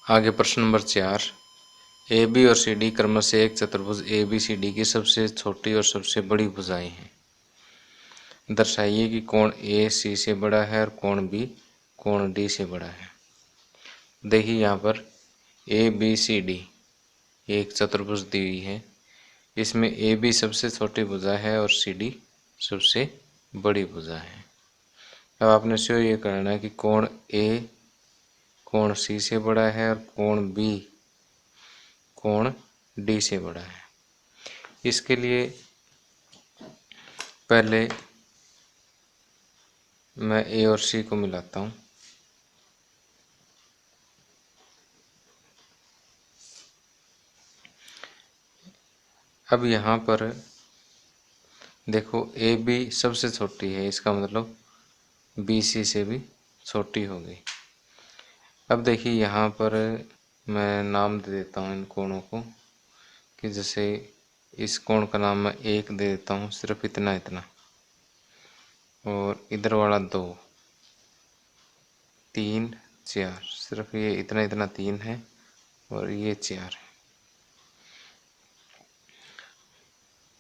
आगे प्रश्न number 4। A B और सी डी क्रमशः एक चतुर्भुज ए बी सी डी की सबसे छोटी और सबसे बड़ी भुजाएं हैं। दर्शाइए कि कोण ए सी से बड़ा है और कोण बी कोण डी से बड़ा है। देखिए यहाँ पर ए बी सी डी एक चतुर्भुज दी हुई है। इसमें ए बी सबसे छोटी भुजा है और सी डी सबसे बड़ी भुजा है। अब आपने स्वयं ये करना है कि कोण ए कोण सी से बड़ा है और कोण बी कोण डी से बड़ा है। इसके लिए पहले मैं ए और सी को मिलाता हूँ। अब यहाँ पर देखो ए बी सबसे छोटी है, इसका मतलब बी सी से भी छोटी होगी। अब देखिए यहाँ पर मैं नाम दे देता हूँ इन कोणों को, कि जैसे इस कोण का नाम मैं 1 दे देता हूँ, सिर्फ इतना इतना, और इधर वाला 2 3 4, सिर्फ ये इतना इतना 3 है और ये 4 है।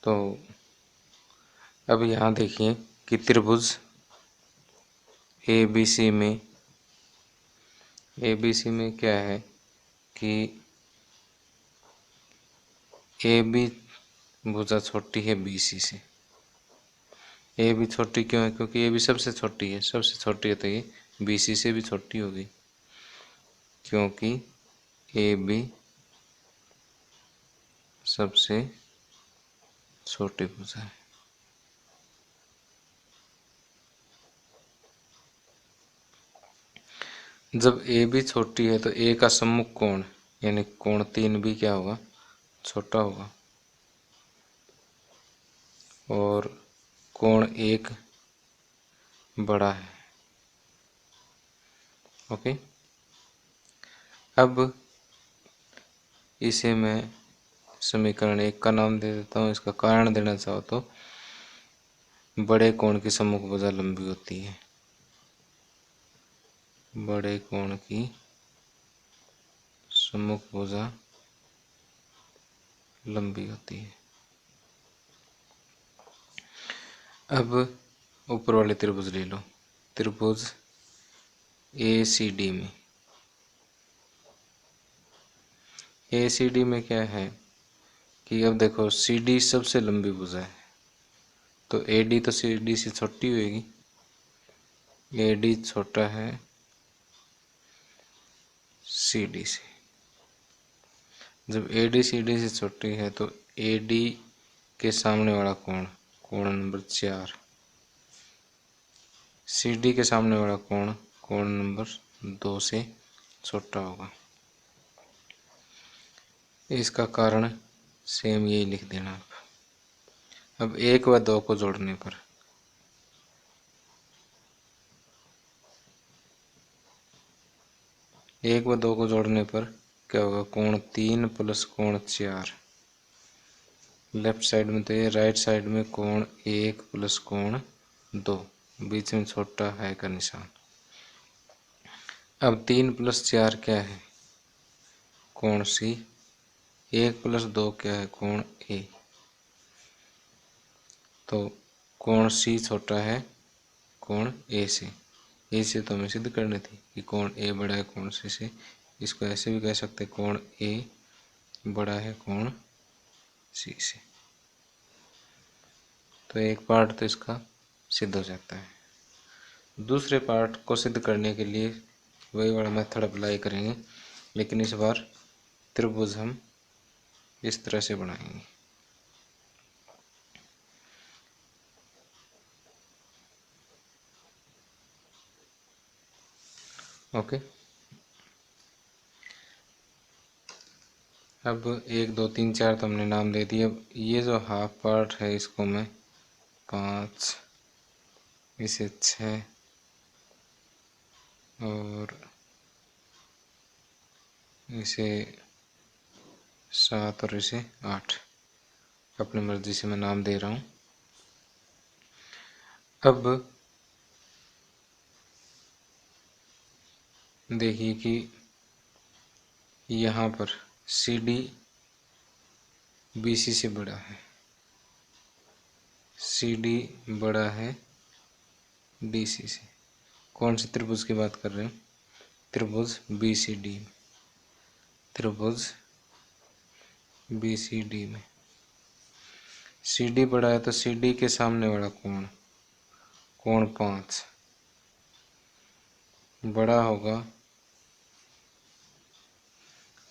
तो अब यहाँ देखिए कि त्रिभुज ए बी सी में क्या है कि ए बी भुजा छोटी है बी सी से। ए बी छोटी क्यों है? क्योंकि ए बी सबसे छोटी है, सबसे छोटी है तो ये बी सी से भी छोटी होगी, क्योंकि ए बी सबसे छोटी भुजा है। जब ए बी छोटी है तो ए का सम्मुख कोण यानी कोण 3 भी क्या होगा? छोटा होगा, और कोण 1 बड़ा है। ओके, अब इसे मैं समीकरण 1 का नाम दे देता हूँ। इसका कारण देना चाहो तो बड़े कोण की सम्मुख भुजा लंबी होती है, बड़े कोण की सम्मुख भुजा लंबी होती है। अब ऊपर वाले त्रिभुज ले लो। त्रिभुज ए सी डी में क्या है कि अब देखो सी डी सबसे लंबी भुजा है, तो ए डी तो सी डी से छोटी होगी। ए डी छोटा है सी डी से। जब ए डी सी डी से छोटी है तो ए डी के सामने वाला कोण, कोण नंबर 4, सी डी के सामने वाला कोण, कोण नंबर 2 से छोटा होगा। इसका कारण सेम यही लिख देना आप। अब 1 व 2 को जोड़ने पर क्या होगा? कोण 3 प्लस कोण 4। लेफ्ट साइड में तो ये, राइट साइड में कोण 1 प्लस कोण 2, बीच में छोटा है का निशान। अब 3 प्लस 4 क्या है? कोण सी। 1 प्लस 2 क्या है? कोण ए। तो कोण सी छोटा है कोण ए से। ए से तो हमें सिद्ध करनी थी कि कोण ए बड़ा है कोण सी से। इसको ऐसे भी कह सकते हैं, कोण ए बड़ा है कोण सी से। तो एक पार्ट तो इसका सिद्ध हो जाता है। दूसरे पार्ट को सिद्ध करने के लिए वही वाला मेथड अप्लाई करेंगे, लेकिन इस बार त्रिभुज हम इस तरह से बनाएंगे। ओके, अब 1 2 3 4 तो हमने नाम दे दिए। अब ये जो हाफ पार्ट है इसको मैं 5, इसे 6 और इसे 7 और इसे 8 अपनी मर्जी से मैं नाम दे रहा हूँ। अब देखिए कि यहाँ पर सी डी बी सी से बड़ा है, सी डी बड़ा है डी सी से। कौन से त्रिभुज की बात कर रहे हैं? त्रिभुज बी सी डी, त्रिभुज बी सी डी में सी डी बड़ा है तो सी डी के सामने वाला कोण, कोण 5 बड़ा होगा,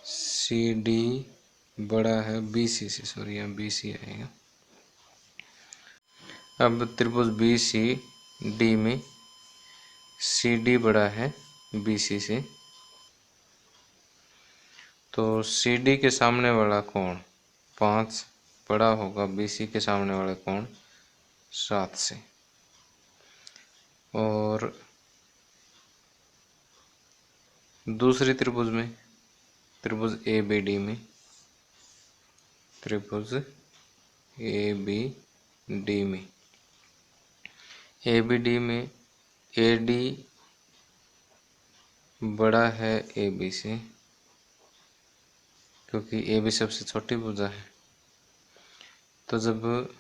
सी डी बड़ा है बी सी से, सॉरी यहाँ बी सी आएगा। अब त्रिभुज बी सी डी में सी डी बड़ा है बी सी से, तो सी डी के सामने वाला कोण 5 बड़ा होगा बी सी के सामने वाला कोण 7 से। और दूसरी त्रिभुज में, त्रिभुज ए बी डी में, त्रिभुज ए बी डी में, ए बी डी में ए डी बड़ा है ए बी से, क्योंकि ए बी सबसे छोटी भुजा है। तो जब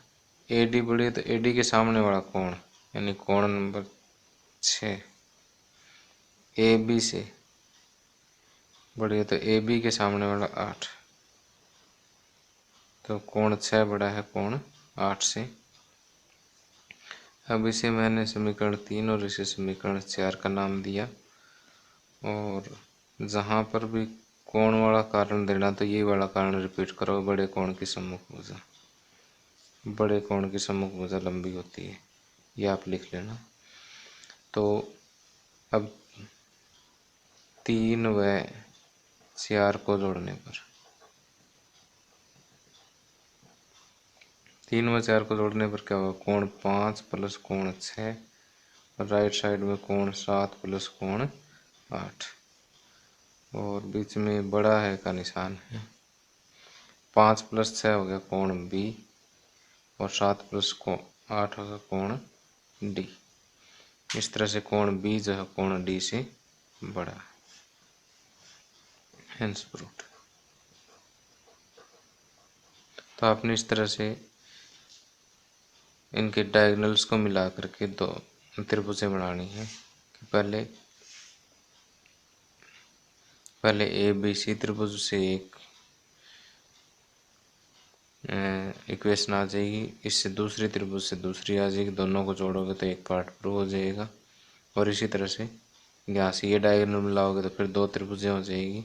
ए डी बड़ी है तो ए डी के सामने वाला कोण यानी कोण नंबर 6 ए बी से बड़ी है तो ए बी के सामने वाला 8, तो कोण 6 बड़ा है कोण 8 से। अब इसे मैंने समीकरण 3 और इसे समीकरण 4 का नाम दिया, और जहाँ पर भी कोण वाला कारण देना तो ये वाला कारण रिपीट करो, बड़े कोण की सम्मुख भुजा, बड़े कोण की सम्मुख भुजा लंबी होती है, ये आप लिख लेना। तो अब 3 व 4 को जोड़ने पर, 3 व 4 को जोड़ने पर क्या होगा, कोण 5 प्लस कोण 6, और राइट साइड में कोण 7 प्लस कोण 8, और बीच में बड़ा है का निशान है। 5 प्लस 6 हो गया कोण बी, और 7 प्लस 8 होगा कोण डी। इस तरह से कोण बी जो है कोण डी से बड़ा है, हेंस प्रूव्ड। तो आपने इस तरह से इनके डायगोनल्स को मिला करके दो त्रिभुजें बनानी है। कि पहले ए बी सी त्रिभुज से एक इक्वेशन आ जाएगी, इससे दूसरी त्रिभुज से दूसरी आ जाएगी, दोनों को जोड़ोगे तो एक पार्ट प्रूव हो जाएगा। और इसी तरह से यहाँ से ये डायगोनल मिलाओगे तो फिर 2 त्रिभुजें हो जाएगी।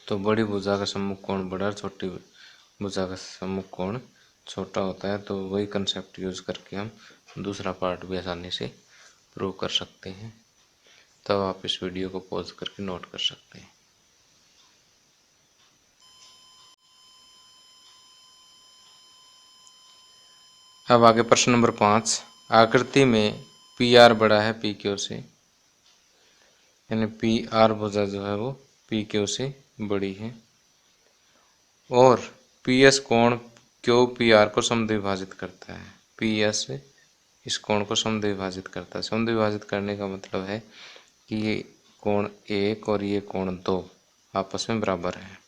तो बड़ी भुजा का सम्मुख कोण बड़ा और छोटी भुजा का सम्मुख कोण छोटा होता है। तो वही कंसेप्ट यूज करके हम दूसरा पार्ट भी आसानी से प्रूव कर सकते हैं। तब आप इस वीडियो को पॉज करके नोट कर सकते हैं। अब आगे प्रश्न नंबर 5, आकृति में पी आर बड़ा है पी क्यू से, यानी पी आर भुजा जो है वो पी क्यू से बड़ी है, और पी एस कोण क्यू पी आर को समद्विभाजित करता है। पी एस इस कोण को समद्विभाजित करता है। समद्विभाजित करने का मतलब है कि ये कोण 1 और ये कोण 2 आपस में बराबर है।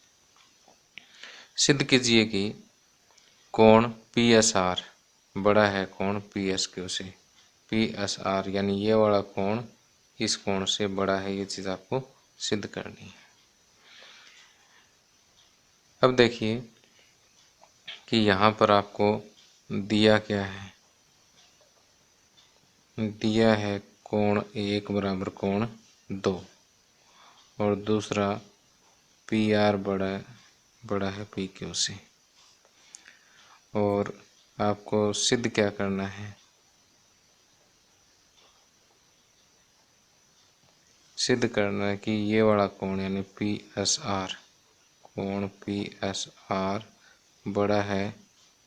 सिद्ध कीजिए कि कोण पी एस आर बड़ा है कोण पी एस क्यू से। पी एस आर यानी ये वाला कोण इस कोण से बड़ा है, ये चीज़ आपको सिद्ध करनी है। अब देखिए कि यहाँ पर आपको दिया क्या है, दिया है कोण 1 बराबर कोण 2, और दूसरा पी आर बड़ा है पी क्यू से। और आपको सिद्ध क्या करना है, सिद्ध करना है कि ये वाला कोण यानी पी एस आर, कोण पी एस आर बड़ा है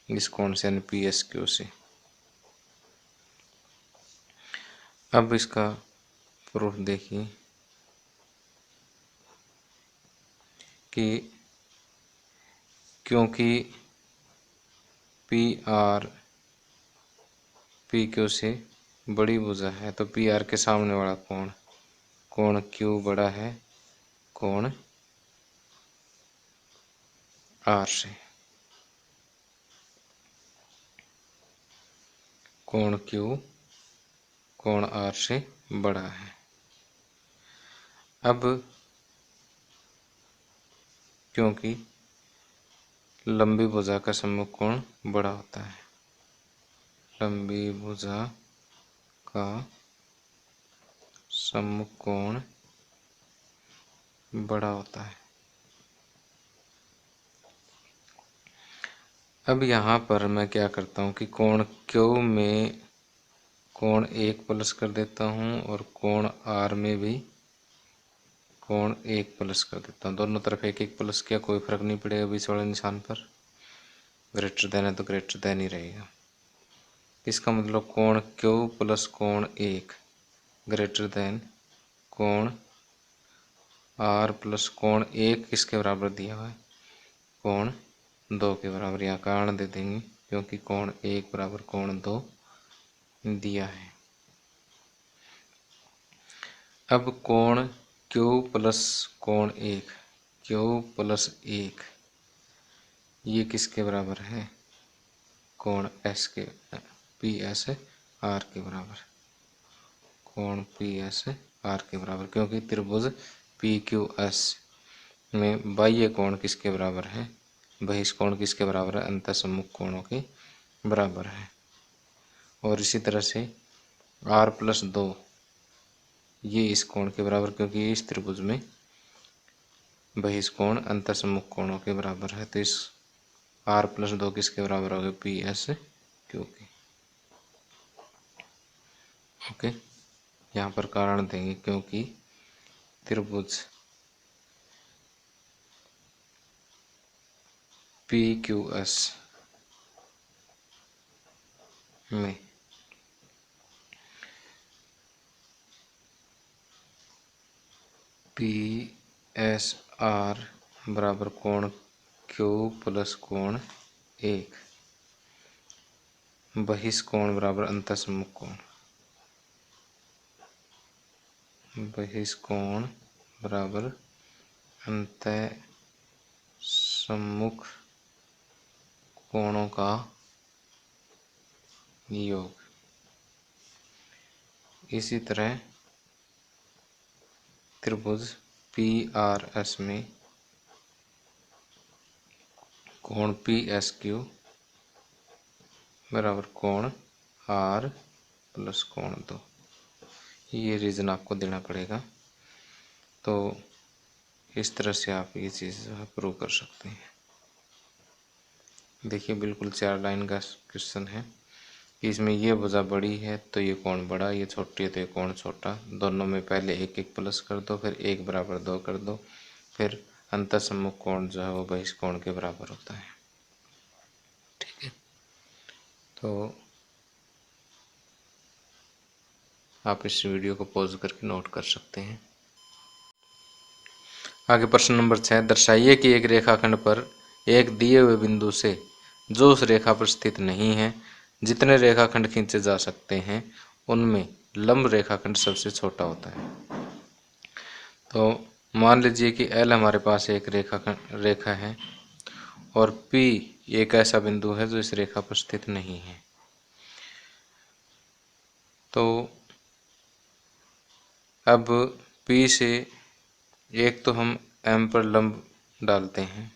इस कोण से यानी पी एस क्यू से। अब इसका प्रूफ देखिए कि क्योंकि पी आर पी क्यू से बड़ी भुजा है तो पी आर के सामने वाला कोण, कोण क्यू बड़ा है कोण आर से, कोण क्यू कोण आर से बड़ा है। अब क्योंकि लंबी भुजा का सम्मुख कोण बड़ा होता है, लंबी भुजा का सम्मुख कोण बड़ा होता है। अब यहाँ पर मैं क्या करता हूँ कि कोण क्यू में कोण 1 प्लस कर देता हूँ और कोण आर में भी कोण 1 प्लस कर देता हूँ। दोनों तरफ 1 प्लस किया, कोई फर्क नहीं पड़ेगा बीच वाले निशान पर। ग्रेटर देन है तो ग्रेटर देन ही रहेगा। इसका मतलब कोण क्यू प्लस कोण 1 ग्रेटर देन कोण आर प्लस कोण 1 किसके बराबर दिया हुआ है, कोण 2 के बराबर। यहाँ कारण दे देंगे क्योंकि कोण 1 बराबर कोण 2 दिया है। अब कोण क्यू प्लस कोण 1, क्यू प्लस 1 ये किसके बराबर है, कोण एस के, पी एस आर के बराबर, कोण पी एस आर के बराबर। क्योंकि त्रिभुज पी क्यू एस में बाह्य कोण किसके बराबर है, बहिष्कोण किसके बराबर है, अंतःसम्मुख कोणों के बराबर है। और इसी तरह से आर प्लस 2 ये इस कोण के बराबर, क्योंकि इस त्रिभुज में बहिष्कोण अंतःसम्मुख कोणों के बराबर है। तो इस आर प्लस 2 किसके बराबर होगा, पी एस क्यू के। ओके, यहाँ पर कारण देंगे क्योंकि त्रिभुज पी क्यू एस में पी एस आर बराबर कोण क्यू प्लस कोण 1 बहिष्कोण बराबर अंतःसम्मुख कोण, बहिष्कोण बराबर अंतःसम्मुख कोणों का योग। इसी तरह त्रिभुज पी आर एस में कोण पी एस क्यू बराबर कोण आर प्लस कोण 2। ये रीज़न आपको देना पड़ेगा। तो इस तरह से आप ये चीज़ प्रूव कर सकते हैं। देखिए बिल्कुल 4 लाइन का क्वेश्चन है कि इसमें ये भुजा बड़ी है तो ये कोण बड़ा, ये छोटी है तो ये कोण छोटा। दोनों में पहले 1 प्लस कर दो, फिर 1 बराबर 2 कर दो, फिर अंतःसम्मुख कोण जो है वो बहिष्कोण के बराबर होता है। ठीक है, तो आप इस वीडियो को पॉज करके नोट कर सकते हैं। आगे प्रश्न नंबर 6, दर्शाइए कि एक रेखाखंड पर एक दिए हुए बिंदु से जो उस रेखा पर स्थित नहीं है, जितने रेखाखंड खींचे जा सकते हैं उनमें लंब रेखाखंड सबसे छोटा होता है। तो मान लीजिए कि L हमारे पास एक रेखा है और P एक ऐसा बिंदु है जो इस रेखा पर स्थित नहीं है। तो अब P से एक तो हम M पर लंब डालते हैं,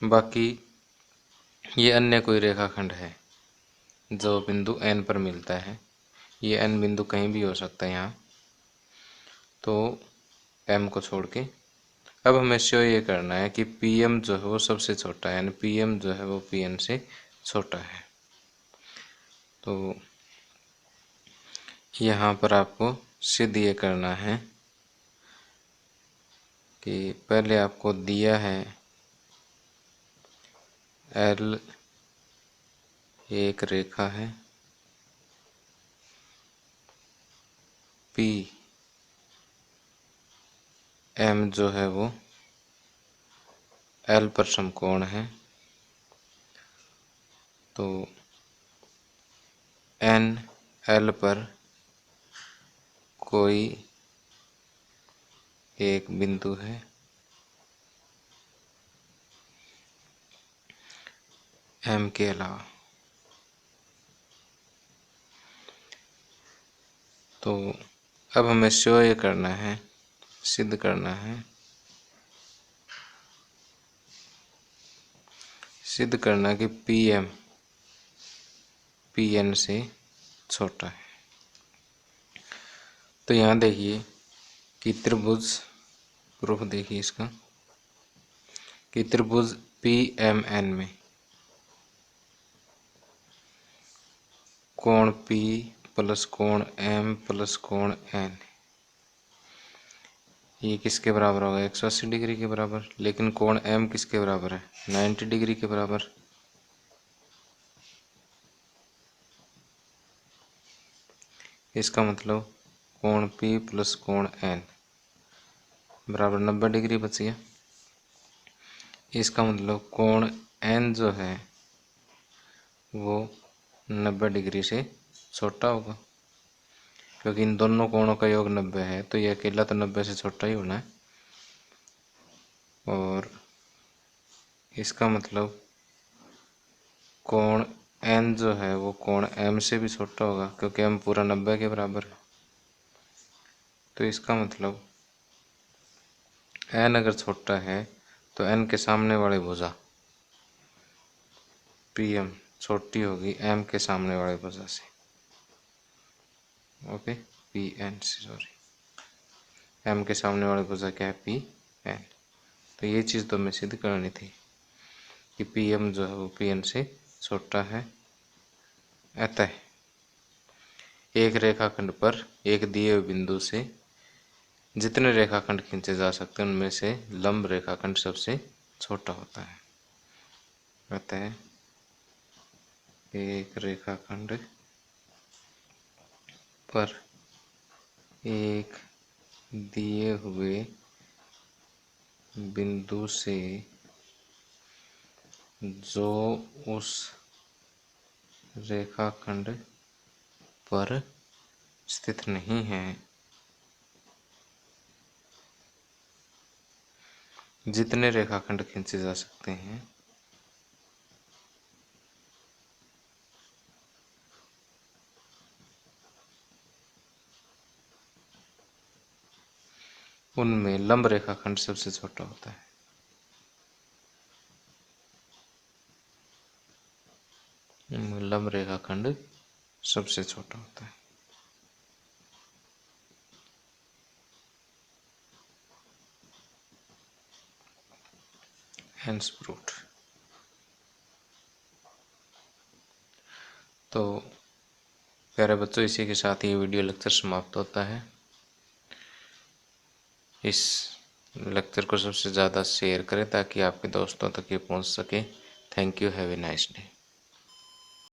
बाकी ये अन्य कोई रेखाखंड है जो बिंदु N पर मिलता है। ये N बिंदु कहीं भी हो सकता है यहाँ, तो M को छोड़ के अब हमें श्योर ये करना है कि PM जो है वो सबसे छोटा है, यानी PM जो है वो PN से छोटा है। तो यहाँ पर आपको सिद्ध ये करना है कि पहले आपको दिया है L एक रेखा है, P M जो है वो L पर समकोण है, तो N L पर कोई एक बिंदु है एम के अलावा। तो अब हमें शो ये करना है, सिद्ध करना है, सिद्ध करना कि पी एम पी एन से छोटा है। तो यहाँ देखिए कि त्रिभुज, प्रूफ देखिए इसका कि त्रिभुज पी एम एन में कोण P प्लस कोण M प्लस कोण N, ये किसके बराबर होगा? 180 डिग्री के बराबर। लेकिन कोण M किसके बराबर है? 90 डिग्री के बराबर। इसका मतलब कोण P प्लस कोण N बराबर 90 डिग्री बच गया। इसका मतलब कोण N जो है वो 90 डिग्री से छोटा होगा, क्योंकि इन दोनों कोणों का योग 90 है, तो ये अकेला तो 90 से छोटा ही होना है। और इसका मतलब कोण N जो है वो कोण M से भी छोटा होगा, क्योंकि M पूरा 90 के बराबर है। तो इसका मतलब N अगर छोटा है तो N के सामने वाले भुजा PM छोटी होगी M के सामने वाले भुजा से। ओके, PN से, सॉरी, M के सामने वाले भुजा क्या है? PN। तो ये चीज़ तो हमें सिद्ध करनी थी कि PM जो है वो PN से छोटा है। अतः एक रेखाखंड पर एक दिए हुए बिंदु से जितने रेखाखंड खींचे जा सकते हैं उनमें से लंब रेखाखंड सबसे छोटा होता है। अतः एक रेखाखंड पर एक दिए हुए बिंदु से जो उस रेखाखंड पर स्थित नहीं है, जितने रेखाखंड खींचे जा सकते हैं उनमें लंब रेखाखंड सबसे छोटा होता है। उनमें लंब रेखाखंड सबसे छोटा होता है। Hence proved. तो प्यारे बच्चों, इसी के साथ ये वीडियो लेक्चर समाप्त होता है। इस लेक्चर को सबसे ज़्यादा शेयर करें ताकि आपके दोस्तों तक ये पहुंच सके। Thank you, have a nice day.